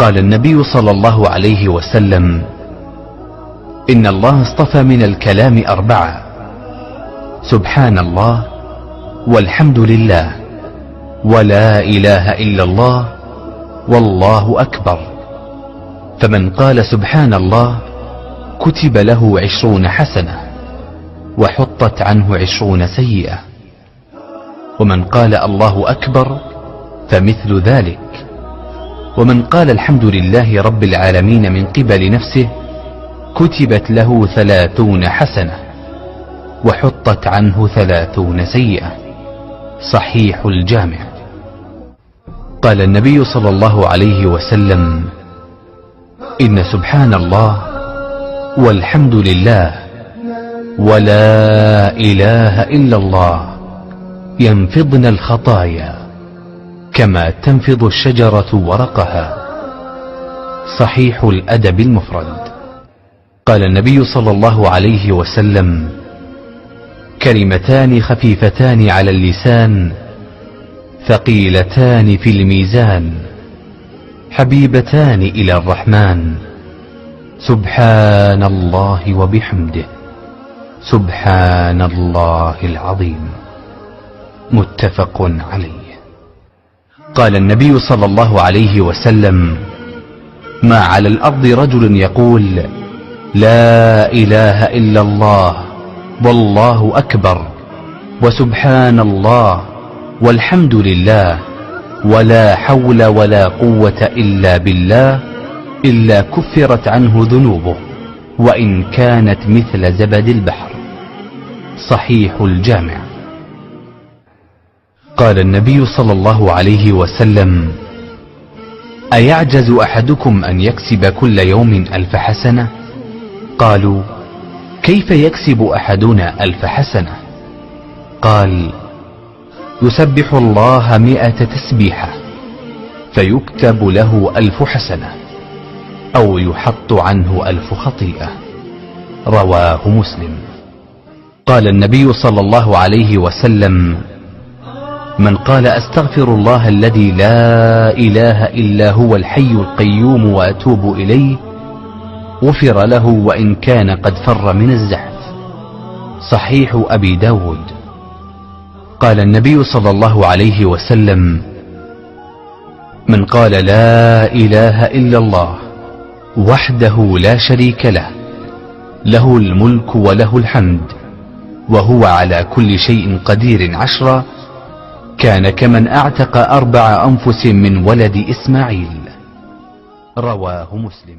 قال النبي صلى الله عليه وسلم: إن الله اصطفى من الكلام 4: سبحان الله، والحمد لله، ولا إله إلا الله، والله أكبر. فمن قال سبحان الله كتب له 20 حسنة وحطت عنه 20 سيئة، ومن قال الله أكبر فمثل ذلك، ومن قال الحمد لله رب العالمين من قبل نفسه كتبت له 30 حسنة وحطت عنه 30 سيئة. صحيح الجامع. قال النبي صلى الله عليه وسلم: إن سبحان الله والحمد لله ولا إله إلا الله ينفضن الخطايا كما تنفض الشجرة ورقها. صحيح الأدب المفرد. قال النبي صلى الله عليه وسلم: كلمتان خفيفتان على اللسان ثقيلتان في الميزان حبيبتان إلى الرحمن، سبحان الله وبحمده، سبحان الله العظيم. متفق عليه. قال النبي صلى الله عليه وسلم: ما على الأرض رجل يقول لا إله إلا الله والله أكبر وسبحان الله والحمد لله ولا حول ولا قوة إلا بالله إلا كفرت عنه ذنوبه وإن كانت مثل زبد البحر. صحيح الجامع. قال النبي صلى الله عليه وسلم: أيعجز أحدكم أن يكسب كل يوم 1000 حسنة؟ قالوا: كيف يكسب أحدنا 1000 حسنة؟ قال: يسبح الله 100 تسبيحة فيكتب له 1000 حسنة أو يحط عنه 1000 خطيئة. رواه مسلم. قال النبي صلى الله عليه وسلم: من قال أستغفر الله الذي لا إله إلا هو الحي القيوم وأتوب إليه غفر له وإن كان قد فر من الزحف. صحيح أبي داود. قال النبي صلى الله عليه وسلم: من قال لا إله إلا الله وحده لا شريك له له الملك وله الحمد وهو على كل شيء قدير 10 كان كمن أعتق 4 أنفس من ولد إسماعيل. رواه مسلم.